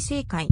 正解。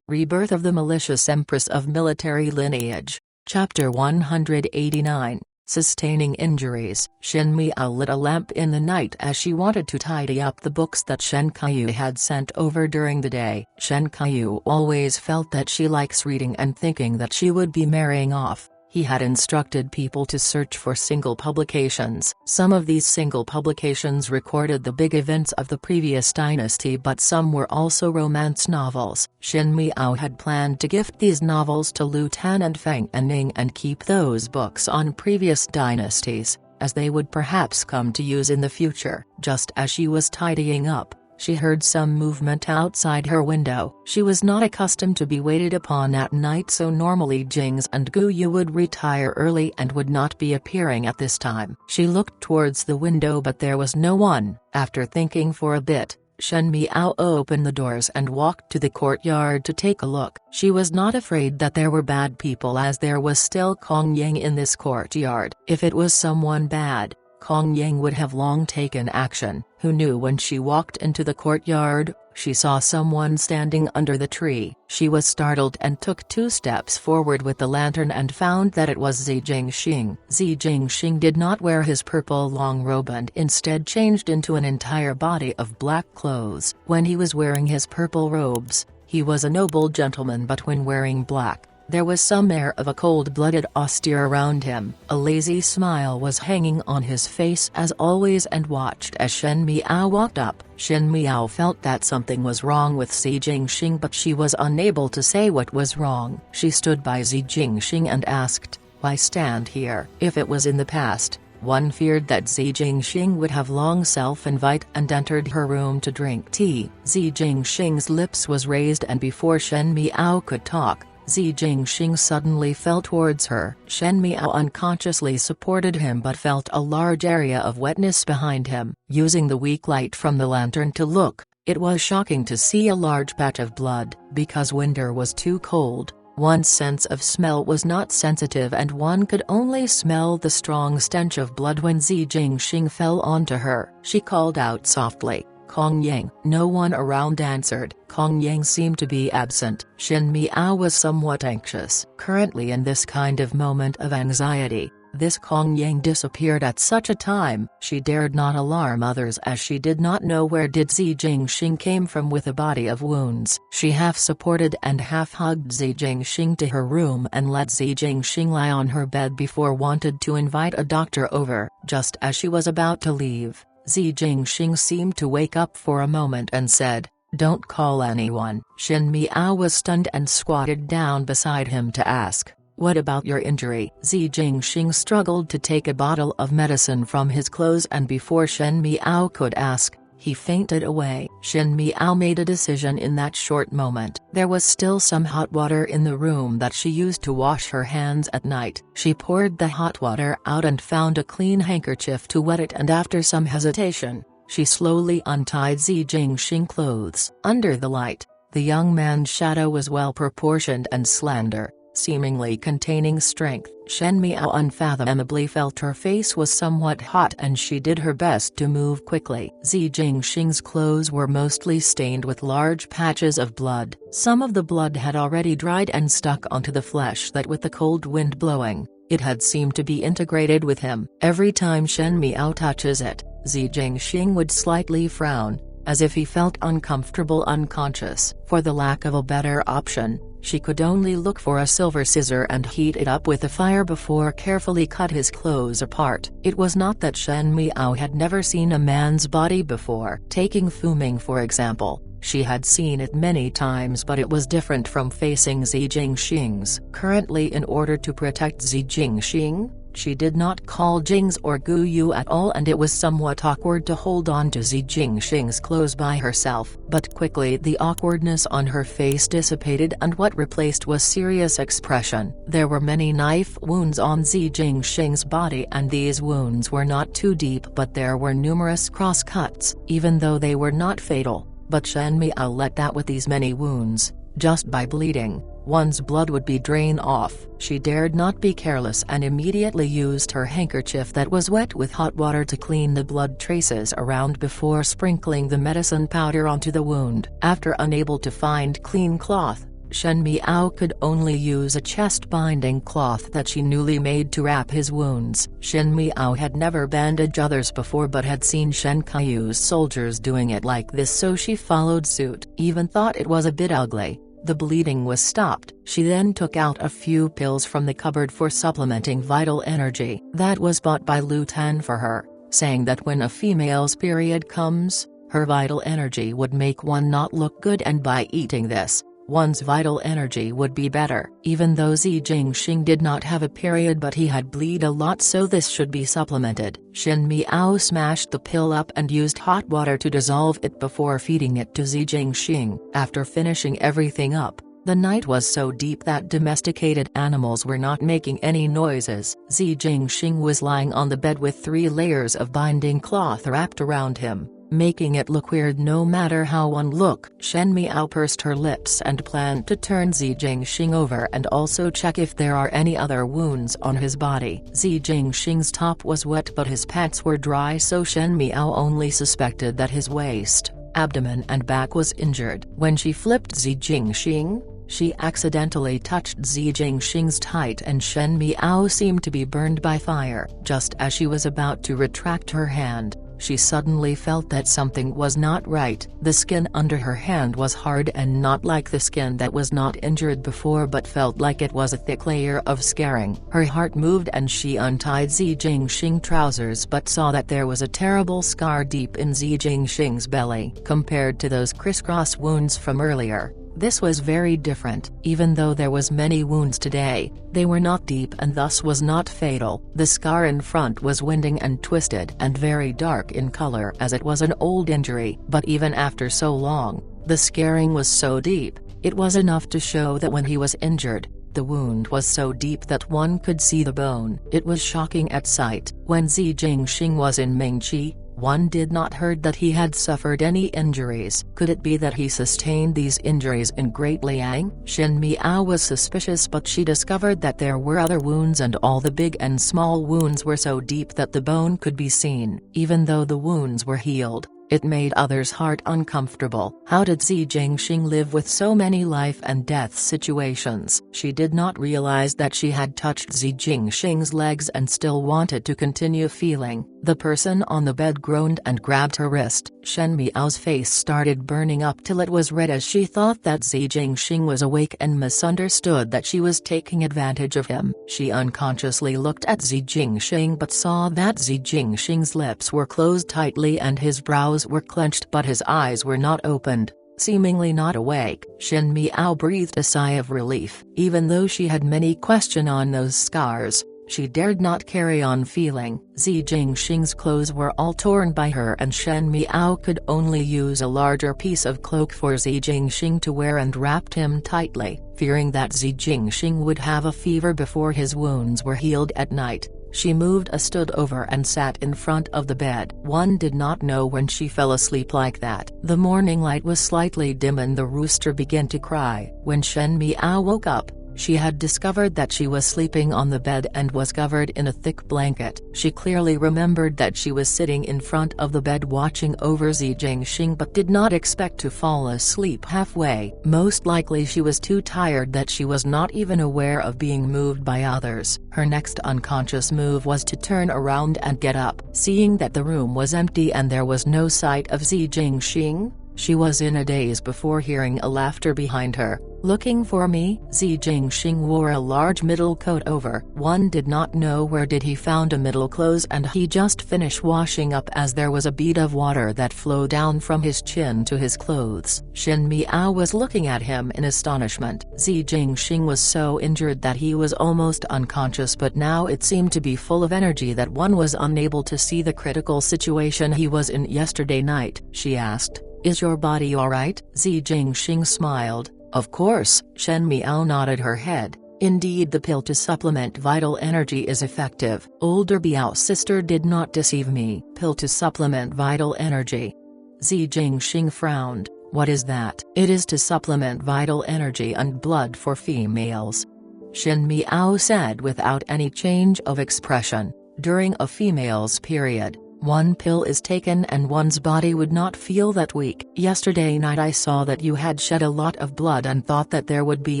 Rebirth of the Malicious Empress of Military Lineage. Chapter 189. Sustaining Injuries. Shin Miao lit a lamp in the night as she wanted to tidy up the books that Shen Kaiyu had sent over during the day. Shen Kaiyu always felt that she likes reading and thinking that she would be marrying off. He had instructed people to search for single publications. Some of these single publications recorded the big events of the previous dynasty, but some were also romance novels. Shin Miao had planned to gift these novels to Lu Tan and Feng Anning and keep those books on previous dynasties, as they would perhaps come to use in the future. Just as she was tidying up, she heard some movement outside her window. She was not accustomed to be waited upon at night, so normally Jings and Guyu would retire early and would not be appearing at this time. She looked towards the window, but there was no one. After thinking for a bit, Shen Miao opened the doors and walked to the courtyard to take a look. She was not afraid that there were bad people, as there was still Kong Yang in this courtyard. If it was someone bad, Kong Yang would have long taken action. Who knew? When she walked into the courtyard, she saw someone standing under the tree. She was startled and took 2 steps forward with the lantern and found that it was Zi Jingxing. Zi Jingxing did not wear his purple long robe and instead changed into an entire body of black clothes. When he was wearing his purple robes, he was a noble gentleman, but when wearing black, there was some air of a cold-blooded austere around him. A lazy smile was hanging on his face as always, and watched as Shen Miao walked up. Shen Miao felt that something was wrong with Zi Jingxing, but she was unable to say what was wrong. She stood by Zi Jingxing and asked, "Why stand here?" If it was in the past, one feared that Zi Jingxing would have long self-invite and entered her room to drink tea. Zi Jingxing's lips was raised, and before Shen Miao could talk, Zi Jingxing suddenly fell towards her. Shen Miao unconsciously supported him but felt a large area of wetness behind him. Using the weak light from the lantern to look, it was shocking to see a large patch of blood. Because winter was too cold, one's sense of smell was not sensitive, and one could only smell the strong stench of blood when Zi Jingxing fell onto her. She called out softly, "Kong Yang." No one around answered. Kong Yang seemed to be absent. Shin Miao was somewhat anxious. Currently, in this kind of moment of anxiety, this Kong Yang disappeared at such a time. She dared not alarm others, as she did not know where did Zi Jingxing came from with a body of wounds. She half supported and half hugged Zi Jingxing to her room and let Zi Jingxing lie on her bed before wanted to invite a doctor over. Just as she was about to leave, Zi Jingxing seemed to wake up for a moment and said, "Don't call anyone." Shin Miao was stunned and squatted down beside him to ask, "What about your injury?" Zi Jingxing struggled to take a bottle of medicine from his clothes, and before Shen Miao could ask, he fainted away. Shin Miao made a decision in that short moment. There was still some hot water in the room that she used to wash her hands at night. She poured the hot water out and found a clean handkerchief to wet it, and after some hesitation, she slowly untied Zi Jingxing's clothes. Under the light, the young man's shadow was well proportioned and slender, seemingly containing strength. Shen Miao unfathomably felt her face was somewhat hot, and she did her best to move quickly. Zi Jingxing's clothes were mostly stained with large patches of blood. Some of the blood had already dried and stuck onto the flesh that, with the cold wind blowing, it had seemed to be integrated with him. Every time Shen Miao touches it, Zi Jingxing would slightly frown, as if he felt uncomfortable, unconscious. For the lack of a better option, she could only look for a silver scissor and heat it up with a fire before carefully cut his clothes apart. It was not that Shen Miao had never seen a man's body before. Taking Fu Ming for example, she had seen it many times, but it was different from facing Zi Jingxing's. Currently, in order to protect Zi Jingxing, she did not call Jings or Guyu at all, and it was somewhat awkward to hold on to Zi Jingxing's clothes by herself. But quickly the awkwardness on her face dissipated, and what replaced was serious expression. There were many knife wounds on Zi Jingxing's body, and these wounds were not too deep, but there were numerous cross cuts. Even though they were not fatal, but Shen Miao let that with these many wounds, just by bleeding, one's blood would be drained off. She dared not be careless and immediately used her handkerchief that was wet with hot water to clean the blood traces around before sprinkling the medicine powder onto the wound. After unable to find clean cloth, Shen Miao could only use a chest-binding cloth that she newly made to wrap his wounds. Shen Miao had never bandaged others before but had seen Shen Kaiyu's soldiers doing it like this, so she followed suit. Even thought it was a bit ugly. The bleeding was stopped. She then took out a few pills from the cupboard for supplementing vital energy. That was bought by Lu Tan for her, saying that when a female's period comes, her vital energy would make one not look good, and by eating this, one's vital energy would be better. Even though Zi Jingxing did not have a period but he had bleed a lot, so this should be supplemented. Shen Miao smashed the pill up and used hot water to dissolve it before feeding it to Zi Jingxing. After finishing everything up, the night was so deep that domesticated animals were not making any noises. Zi Jingxing was lying on the bed with 3 layers of binding cloth wrapped around him, making it look weird no matter how one looked. Shen Miao pursed her lips and planned to turn Zi Jingxing over and also check if there are any other wounds on his body. Zi Jingxing's top was wet but his pants were dry, so Shen Miao only suspected that his waist, abdomen and back was injured. When she flipped Zi Jingxing, she accidentally touched Zi Jingxing's tight and Shen Miao seemed to be burned by fire. Just as she was about to retract her hand, she suddenly felt that something was not right. The skin under her hand was hard and not like the skin that was not injured before but felt like it was a thick layer of scarring. Her heart moved and she untied Zi Jingxing's trousers but saw that there was a terrible scar deep in Zi Jingxing's belly. Compared to those crisscross wounds from earlier, this was very different. Even though there was many wounds today, they were not deep and thus was not fatal. The scar in front was winding and twisted and very dark in color as it was an old injury. But even after so long, the scarring was so deep, it was enough to show that when he was injured, the wound was so deep that one could see the bone. It was shocking at sight. When Zi Jingxing was in Mingqi, one did not heard that he had suffered any injuries. Could it be that he sustained these injuries in Great Liang? Shen Miao was suspicious but she discovered that there were other wounds and all the big and small wounds were so deep that the bone could be seen. Even though the wounds were healed, it made others' heart uncomfortable. How did Zi Jingxing live with so many life and death situations? She did not realize that she had touched Zi Jingxing's legs and still wanted to continue feeling. The person on the bed groaned and grabbed her wrist. Shen Miao's face started burning up till it was red as she thought that Zi Jingxing was awake and misunderstood that she was taking advantage of him. She unconsciously looked at Zi Jingxing but saw that Zi Jingxing's lips were closed tightly and his brows were clenched but his eyes were not opened, seemingly not awake. Shen Miao breathed a sigh of relief. Even though she had many questions on those scars, she dared not carry on feeling. Zi Jingxing's clothes were all torn by her and Shen Miao could only use a larger piece of cloak for Zi Jingxing to wear and wrapped him tightly. Fearing that Zi Jingxing would have a fever before his wounds were healed at night, she moved a stood over and sat in front of the bed. One did not know when she fell asleep like that. The morning light was slightly dim and the rooster began to cry. When Shen Miao woke up, she had discovered that she was sleeping on the bed and was covered in a thick blanket. She clearly remembered that she was sitting in front of the bed watching over Zi Jingxing but did not expect to fall asleep halfway. Most likely she was too tired that she was not even aware of being moved by others. Her next unconscious move was to turn around and get up. Seeing that the room was empty and there was no sight of Zi Jingxing, she was in a daze before hearing a laughter behind her. "Looking for me?" Zi Jingxing wore a large middle coat over. One did not know where did he found a middle clothes and he just finished washing up as there was a bead of water that flowed down from his chin to his clothes. Shen Miao was looking at him in astonishment. Zi Jingxing was so injured that he was almost unconscious but now it seemed to be full of energy that one was unable to see the critical situation he was in yesterday night. She asked, "Is your body alright?" Zi Jingxing smiled. "Of course." Shen Miao nodded her head. Indeed, the pill to supplement vital energy is effective. Older Biao's sister did not deceive me. Pill to supplement vital energy. Zi Jingxing frowned. What is that? It is to supplement vital energy and blood for females. Shin Miao said without any change of expression. During a female's period, one pill is taken and one's body would not feel that weak. Yesterday night I saw that you had shed a lot of blood and thought that there would be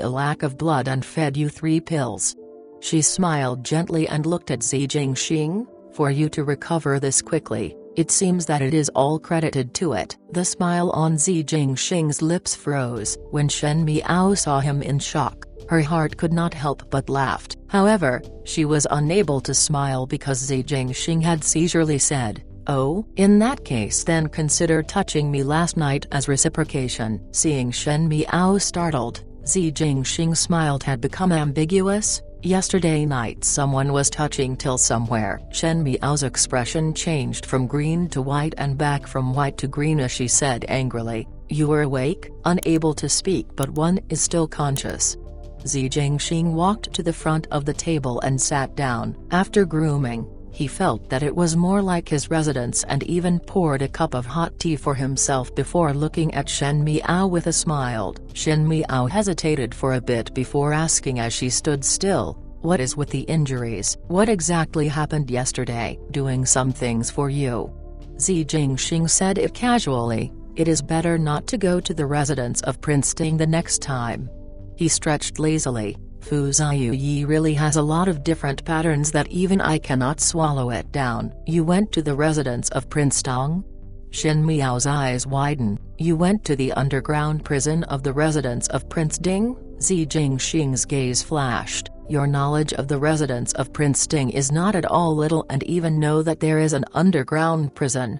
a lack of blood and fed you 3 pills. She smiled gently and looked at Zi Jingxing. For you to recover this quickly, it seems that it is all credited to it. The smile on Zi Jingxing's lips froze. When Shen Miao saw him in shock, her heart could not help but laughed. However, she was unable to smile because Zi Jingxing had seizurely said, "Oh, in that case then consider touching me last night as reciprocation." Seeing Shen Miao startled, Zi Jingxing smiled had become ambiguous. Yesterday night someone was touching till somewhere. Shen Miao's expression changed from green to white and back from white to green as she said angrily, "You were awake, unable to speak but one is still conscious." Zi Jingxing walked to the front of the table and sat down. After grooming, he felt that it was more like his residence and even poured a cup of hot tea for himself before looking at Shen Miao with a smile. Shen Miao hesitated for a bit before asking as she stood still, "What is with the injuries? What exactly happened yesterday?" "Doing some things for you." Zi Jingxing said it casually, "It is better not to go to the residence of Prince Ding the next time." He stretched lazily. Fu Ziyi really has a lot of different patterns that even I cannot swallow it down. "You went to the residence of Prince Dong?" Shen Miao's eyes widened. "You went to the underground prison of the residence of Prince Ding?" Zi Jingxing's gaze flashed. "Your knowledge of the residence of Prince Ding is not at all little and even know that there is an underground prison."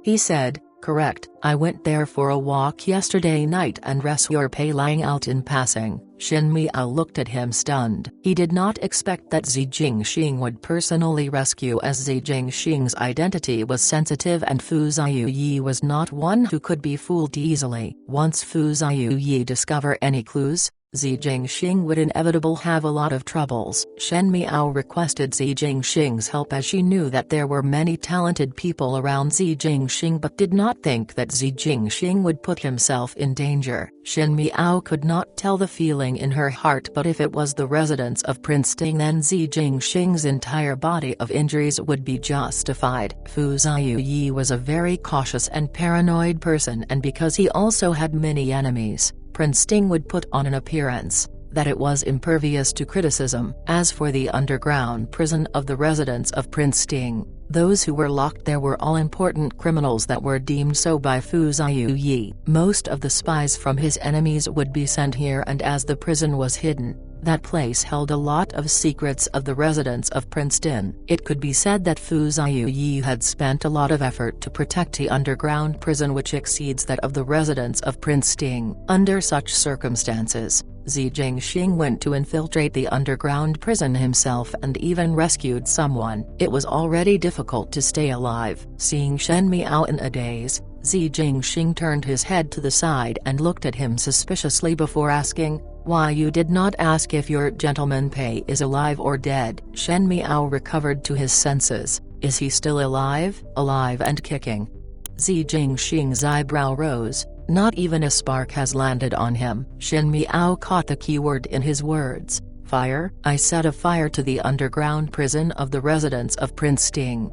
He said, "Correct, I went there for a walk yesterday night and rescued Pei Lang out in passing." Shen Miao looked at him stunned. He did not expect that Zi Jingxing would personally rescue as Zi Jingxing's identity was sensitive and Fu Ziyi was not one who could be fooled easily. Once Fu Ziyi discover any clues, Zi Jingxing would inevitably have a lot of troubles. Shen Miao requested Zi Jingxing's help as she knew that there were many talented people around Zi Jingxing but did not think that Zi Jingxing would put himself in danger. Shen Miao could not tell the feeling in her heart, but if it was the residence of Prince Ding then Zi Jingxing's entire body of injuries would be justified. Fu Ziyi was a very cautious and paranoid person, and because he also had many enemies, Prince Ding would put on an appearance that it was impervious to criticism. As for the underground prison of the residence of Prince Ding, those who were locked there were all important criminals that were deemed so by Fu Ziyi. Most of the spies from his enemies would be sent here, and as the prison was hidden, that place held a lot of secrets of the residence of Prince Ding. It could be said that Fu Ziyi had spent a lot of effort to protect the underground prison, which exceeds that of the residence of Prince Ding. Under such circumstances, Zi Jingxing went to infiltrate the underground prison himself and even rescued someone. It was already difficult to stay alive. Seeing Shen Miao in a daze, Zi Jingxing turned his head to the side and looked at him suspiciously before asking, "Why you did not ask if your gentleman Pei is alive or dead?" Shen Miao recovered to his senses. "Is he still alive?" "Alive and kicking." Zi Jingxing's eyebrow rose. "Not even a spark has landed on him." Shen Miao caught the keyword in his words. "Fire?" "I set a fire to the underground prison of the residence of Prince Ding."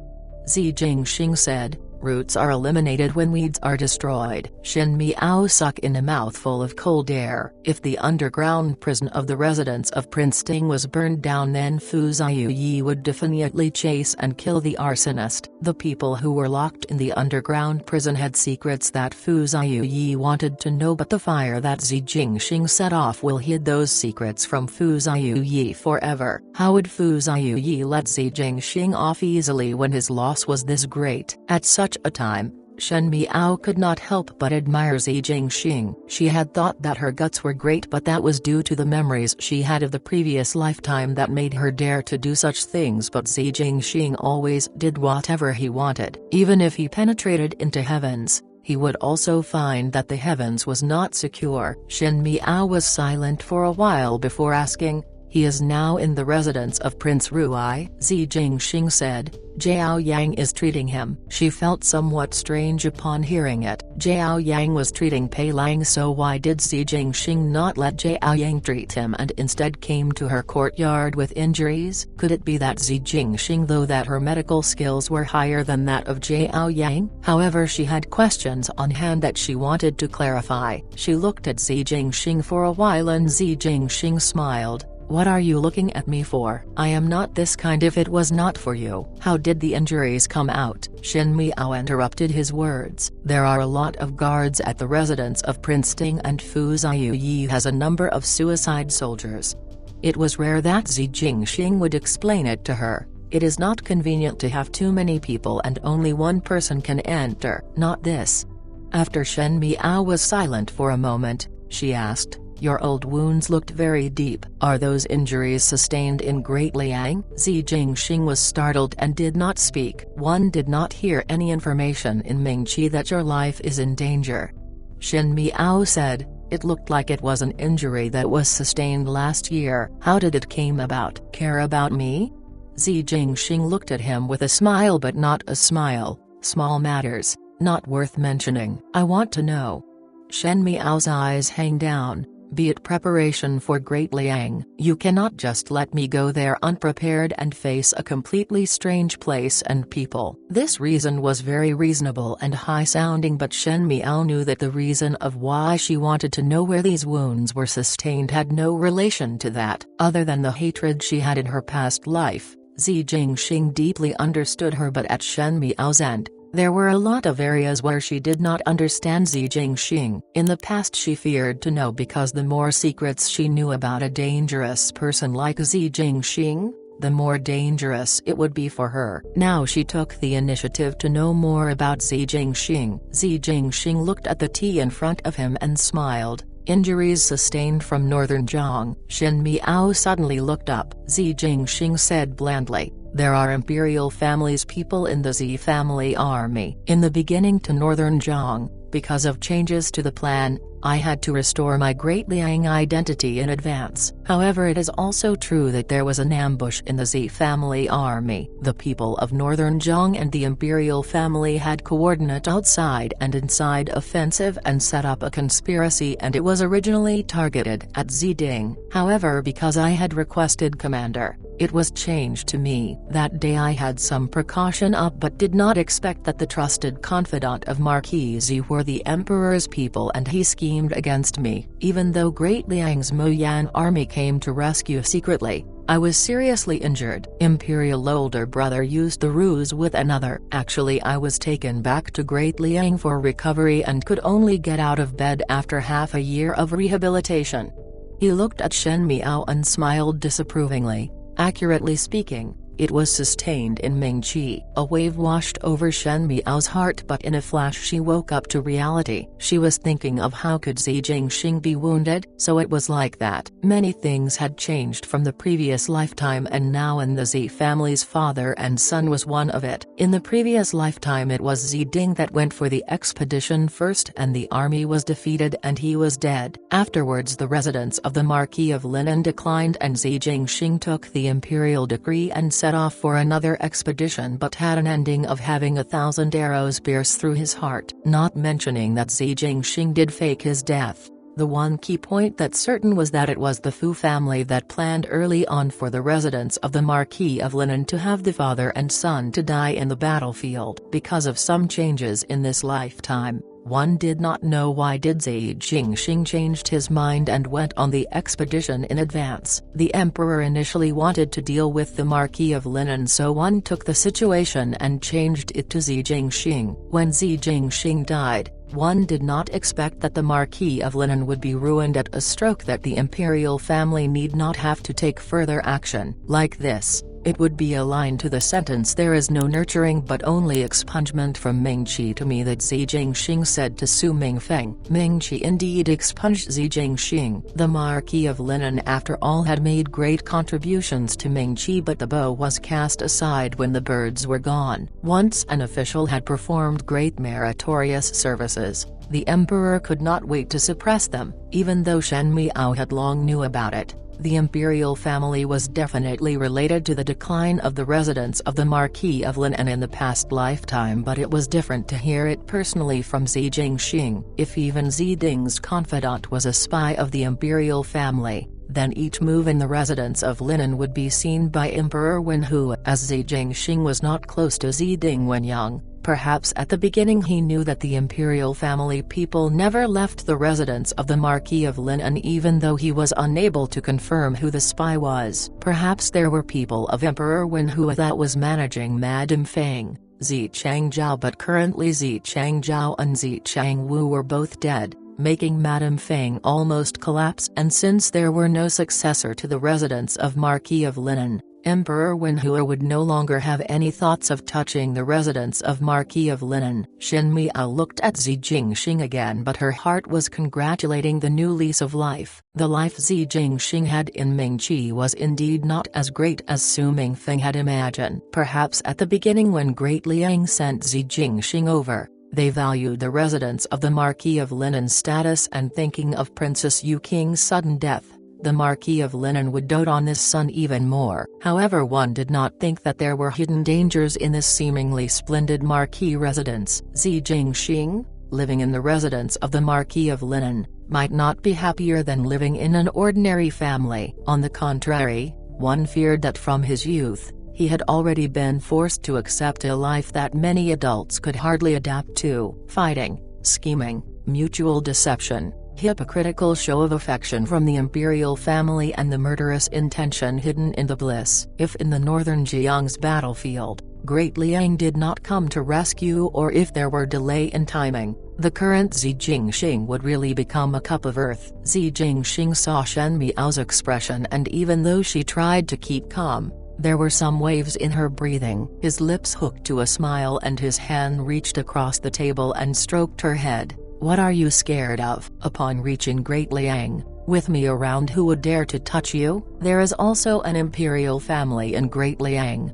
Zi Jingxing said, "Roots are eliminated when weeds are destroyed." Shen Miao sucked in a mouthful of cold air. If the underground prison of the residence of Prince Ding was burned down, then Fu Ziyi would definitely chase and kill the arsonist. The people who were locked in the underground prison had secrets that Fu Ziyi wanted to know, but the fire that Zi Jingxing set off will hid those secrets from Fu Ziyi forever. How would Fu Ziyi let Zi Jingxing off easily when his loss was this great? At such a time, Shen Miao could not help but admire Zi Jingxing. She had thought that her guts were great, but that was due to the memories she had of the previous lifetime that made her dare to do such things. But Zi Jingxing always did whatever he wanted. Even if he penetrated into heavens, he would also find that the heavens was not secure. Shen Miao was silent for a while before asking, He is now in the residence of Prince Ruai, Zi Jingxing said. Zhao Yang is treating him. She felt somewhat strange upon hearing it. Zhao Yang was treating Pei Lang, so why did Zi Jingxing not let Zhao Yang treat him and instead came to her courtyard with injuries? Could it be that Zi Jingxing, though that her medical skills were higher than that of Zhao Yang? However, she had questions on hand that she wanted to clarify. She looked at Zi Jingxing for a while and Zi Jingxing smiled. What are you looking at me for? I am not this kind if it was not for you. How did the injuries come out? Shen Miao interrupted his words. There are a lot of guards at the residence of Prince Ting and Fu Ziyi has a number of suicide soldiers. It was rare that Zi Jingxing would explain it to her. It is not convenient to have too many people and only one person can enter. Not this. After Shen Miao was silent for a moment, she asked. Your old wounds looked very deep. Are those injuries sustained in Great Liang? Zi Jingxing was startled and did not speak. One did not hear any information in Mingqi that your life is in danger. Shen Miao said, it looked like it was an injury that was sustained last year. How did it came about? Care about me? Zi Jingxing looked at him with a smile, but not a smile. Small matters, not worth mentioning. I want to know. Shen Miao's eyes hang down. Be it preparation for Great Liang. You cannot just let me go there unprepared and face a completely strange place and people. This reason was very reasonable and high-sounding, but Shen Miao knew that the reason of why she wanted to know where these wounds were sustained had no relation to that, other than the hatred she had in her past life. Zi Jingxing deeply understood her, but at Shen Miao's end, there were a lot of areas where she did not understand Zi Jingxing. In the past she feared to know because the more secrets she knew about a dangerous person like Zi Jingxing, the more dangerous it would be for her. Now she took the initiative to know more about Zi Jingxing. Zi Jingxing looked at the tea in front of him and smiled. Injuries sustained from Northern Zhang. Shen Miao suddenly looked up. Zi Jingxing said blandly, there are imperial families people in the Zi family army. In the beginning to Northern Zhang, because of changes to the plan, I had to restore my Great Liang identity in advance. However, it is also true that there was an ambush in the Zi family army. The people of Northern Zhang and the imperial family had coordinate outside and inside offensive and set up a conspiracy, and it was originally targeted at Ziding. However, because I had requested commander, it was changed to me. That day I had some precaution up but did not expect that the trusted confidant of Marquis Zi were the emperor's people, and he schemed against me. Even though Great Liang's Moyan army came to rescue secretly, I was seriously injured. Imperial older brother used the ruse with another. Actually, I was taken back to Great Liang for recovery and could only get out of bed after half a year of rehabilitation. He looked at Shen Miao and smiled disapprovingly. Accurately speaking, it was sustained in Mingqi. A wave washed over Shen Miao's heart, but in a flash she woke up to reality. She was thinking of how could Zi Jingxing be wounded, so it was like that. Many things had changed from the previous lifetime, and now in the Zi family's father and son was one of it. In the previous lifetime it was Ziding that went for the expedition first and the army was defeated and he was dead. Afterwards the residence of the Marquis of Linan declined and Zi Jingxing took the imperial decree and set off for another expedition, but had an ending of having 1,000 arrows pierce through his heart. Not mentioning that Zi Jingxing did fake his death. The one key point that's certain was that it was the Fu family that planned early on for the residence of the Marquis of Linan to have the father and son to die in the battlefield. Because of some changes in this lifetime, one did not know why did Zi Jingxing changed his mind and went on the expedition in advance. The emperor initially wanted to deal with the Marquis of Linan, so one took the situation and changed it to Zi Jingxing. When Zi Jingxing died, one did not expect that the Marquis of Linan would be ruined at a stroke, that the imperial family need not have to take further action. Like this, it would be aligned to the sentence there is no nurturing but only expungement from Mingqi to me that Zi Jingxing said to Su Mingfeng. Mingqi indeed expunged Zi Jingxing. The Marquis of Linan after all had made great contributions to Mingqi, but the bow was cast aside when the birds were gone. Once an official had performed great meritorious services, The emperor could not wait to suppress them, even though Shen Miao had long knew about it. The imperial family was definitely related to the decline of the residence of the Marquis of Linan in the past lifetime, but it was different to hear it personally from Xi Jingxing. If even Xi Ding's confidant was a spy of the imperial family, then each move in the residence of Linan would be seen by Emperor Wenhu. As Xi Jingxing was not close to Xi Ding when young, perhaps at the beginning he knew that the imperial family people never left the residence of the Marquis of Linan, even though he was unable to confirm who the spy was. Perhaps there were people of Emperor Wenhu that was managing Madame Feng, Xi Changzhou, but currently Xi Changzhou and Xi Changwu were both dead, making Madame Feng almost collapse, and since there were no successor to the residence of Marquis of Linan, Emperor Wenhu would no longer have any thoughts of touching the residence of Marquis of Linan. Shen Miao looked at Xi Jingxing again, but her heart was congratulating the new lease of life. The life Xi Jingxing had in Mingqi was indeed not as great as Su Mingfeng had imagined. Perhaps at the beginning when Great Liang sent Xi Jingxing over, they valued the residence of the Marquis of Linan's status, and thinking of Princess Yu Qing's sudden death, the Marquis of Linan would dote on this son even more. However, one did not think that there were hidden dangers in this seemingly splendid Marquis residence. Xi Jingxing, living in the residence of the Marquis of Linan, might not be happier than living in an ordinary family. On the contrary, one feared that from his youth, he had already been forced to accept a life that many adults could hardly adapt to. Fighting, scheming, mutual deception, hypocritical show of affection from the imperial family, and the murderous intention hidden in the bliss. If in the northern Jiang's battlefield, Great Liang did not come to rescue, or if there were delay in timing, the current Xi Jingxing would really become a cup of earth. Xi Jingxing saw Shen Miao's expression, and even though she tried to keep calm, there were some waves in her breathing. His lips hooked to a smile and his hand reached across the table and stroked her head. "What are you scared of?" Upon reaching Great Liang, "With me around, who would dare to touch you?" There is also an imperial family in Great Liang.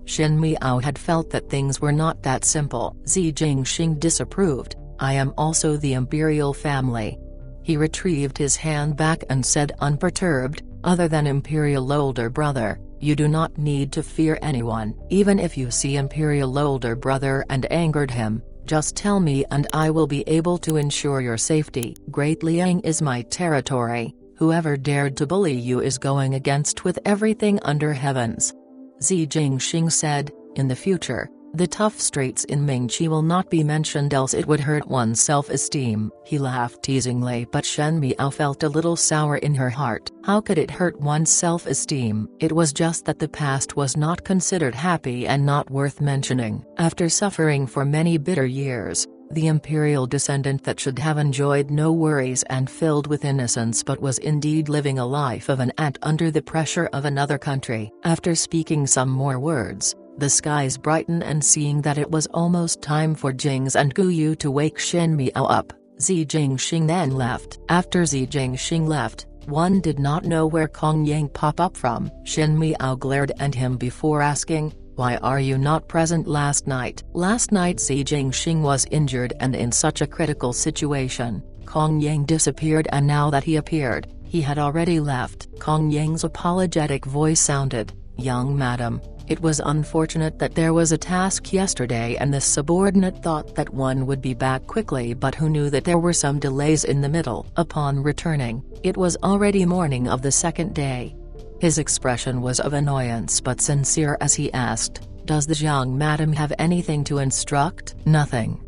Shen Miao had felt that things were not that simple. Xi Jingxing disapproved. "I am also the imperial family." He retrieved his hand back and said unperturbed, "Other than imperial older brother, you do not need to fear anyone. Even if you see imperial older brother and angered him, just tell me and I will be able to ensure your safety. Great Liang is my territory. Whoever dared to bully you is going against with everything under heavens." Xi Jingxing said, "In the future, the tough straits in Mingqi will not be mentioned, else it would hurt one's self-esteem." He laughed teasingly, but Shen Miao felt a little sour in her heart. How could it hurt one's self-esteem? It was just that the past was not considered happy and not worth mentioning. After suffering for many bitter years, the imperial descendant that should have enjoyed no worries and filled with innocence but was indeed living a life of an ant under the pressure of another country. After speaking some more words, the skies brightened, and seeing that it was almost time for Jings and Guyu to wake Shen Miao up, Xi Jingxing then left. After Xi Jingxing left, one did not know where Kong Yang pop up from. Shen Miao glared at him before asking, "Why are you not present last night?" Last night Xi Jingxing was injured and in such a critical situation. Kong Yang disappeared, and now that he appeared, he had already left. Kong Yang's apologetic voice sounded, "Young madam, it was unfortunate that there was a task yesterday and the subordinate thought that one would be back quickly, but who knew that there were some delays in the middle." Upon returning, it was already morning of the second day. His expression was of annoyance but sincere as he asked, "Does the young madam have anything to instruct?" "Nothing."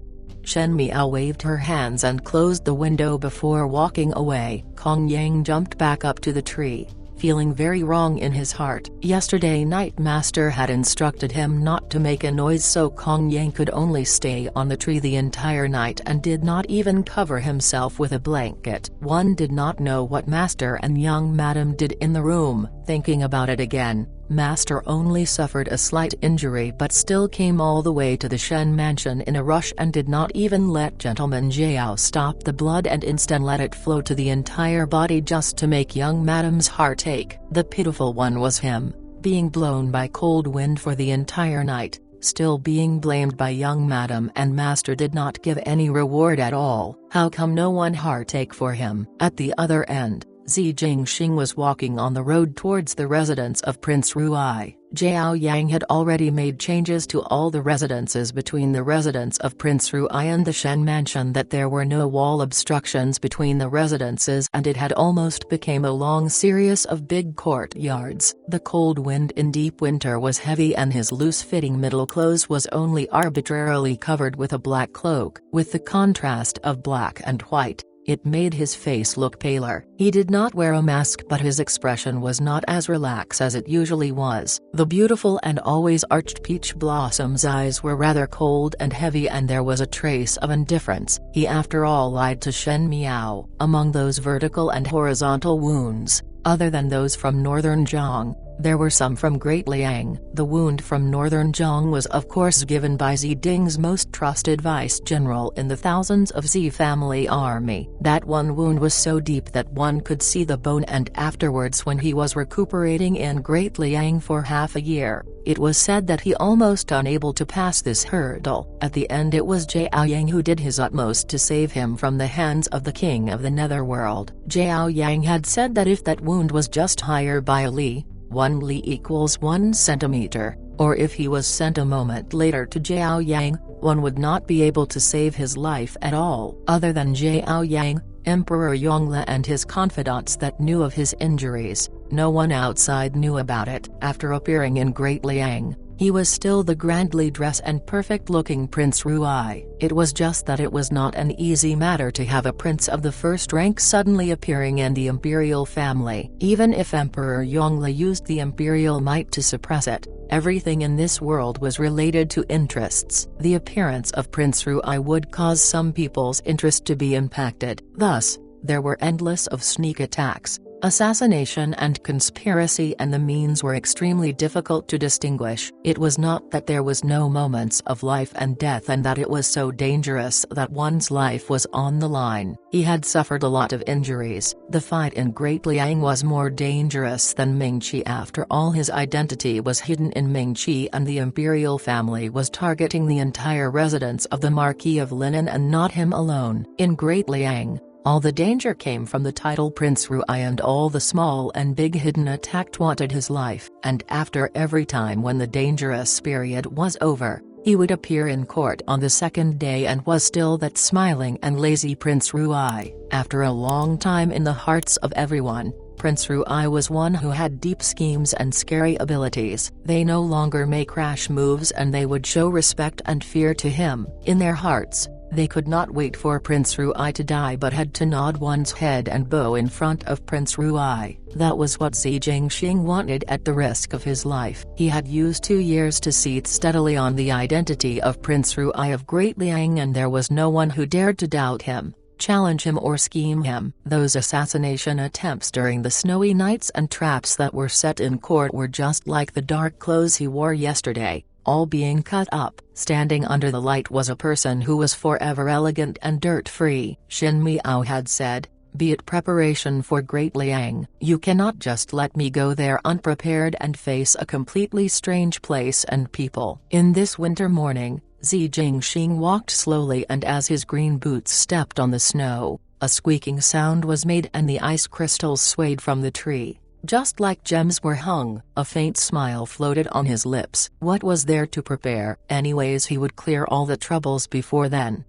Shen Miao waved her hands and closed the window before walking away. Kong Yang jumped back up to the tree, feeling very wrong in his heart. Yesterday night Master had instructed him not to make a noise, so Kong Yang could only stay on the tree the entire night and did not even cover himself with a blanket. One did not know what Master and young madam did in the room. Thinking about it again, Master only suffered a slight injury but still came all the way to the Shen mansion in a rush and did not even let Gentleman Jiao stop the blood and instead let it flow to the entire body just to make young madam's heart ache. The pitiful one was him, being blown by cold wind for the entire night, still being blamed by young madam and master did not give any reward at all. How come no one heartache for him? At the other end, Zi Jingxing was walking on the road towards the residence of Prince Ruai. Zhao Yang had already made changes to all the residences between the residence of Prince Ruai and the Shen mansion, that there were no wall obstructions between the residences, and it had almost become a long series of big courtyards. The cold wind in deep winter was heavy and his loose-fitting middle clothes was only arbitrarily covered with a black cloak. With the contrast of black and white, it made his face look paler. He did not wear a mask, but his expression was not as relaxed as it usually was. The beautiful and always arched Peach Blossom's eyes were rather cold and heavy, and there was a trace of indifference. He after all lied to Shen Miao. Among those vertical and horizontal wounds, other than those from Northern Zhang, there were some from Great Liang. The wound from Northern Zhang was of course given by Zi Ding's most trusted vice-general in the thousands of Zi family army. That one wound was so deep that one could see the bone, and afterwards when he was recuperating in Great Liang for half a year, it was said that he almost unable to pass this hurdle. At the end it was Zhao Yang who did his utmost to save him from the hands of the king of the netherworld. Zhao Yang had said that if that wound was just higher by a li, 1 li equals 1 centimeter, or if he was sent a moment later to Zhao Yang, one would not be able to save his life at all. Other than Zhao Yang, Emperor Yongle and his confidants that knew of his injuries, no one outside knew about it. After appearing in Great Liang, he was still the grandly dressed and perfect-looking Prince Ruai. It was just that it was not an easy matter to have a prince of the first rank suddenly appearing in the imperial family. Even if Emperor Yongle used the imperial might to suppress it, everything in this world was related to interests. The appearance of Prince Ruai would cause some people's interest to be impacted. Thus, there were endless of sneak attacks, assassination and conspiracy, and the means were extremely difficult to distinguish. It was not that there was no moments of life and death and that it was so dangerous that one's life was on the line. He had suffered a lot of injuries. The fight in Great Liang was more dangerous than Mingqi. After all, his identity was hidden in Mingqi, and the imperial family was targeting the entire residence of the Marquis of Linen and not him alone. In Great Liang, all the danger came from the title Prince Ruai, and all the small and big hidden attack wanted his life. And after every time when the dangerous period was over, he would appear in court on the second day and was still that smiling and lazy Prince Ruai. After a long time in the hearts of everyone, Prince Ruai was one who had deep schemes and scary abilities. They no longer make rash moves, and they would show respect and fear to him. In their hearts, they could not wait for Prince Ruai to die, but had to nod one's head and bow in front of Prince Ruai. That was what Zi Jingxing wanted at the risk of his life. He had used 2 years to seat steadily on the identity of Prince Ruai of Great Liang, and there was no one who dared to doubt him, challenge him or scheme him. Those assassination attempts during the snowy nights and traps that were set in court were just like the dark clothes he wore yesterday, all being cut up. Standing under the light was a person who was forever elegant and dirt-free. Shen Miao had said, "Be it preparation for Great Liang. You cannot just let me go there unprepared and face a completely strange place and people." In this winter morning, Zi Jingxing walked slowly, and as his green boots stepped on the snow, a squeaking sound was made and the ice crystals swayed from the tree, just like gems were hung. A faint smile floated on his lips. What was there to prepare? Anyways, he would clear all the troubles before then.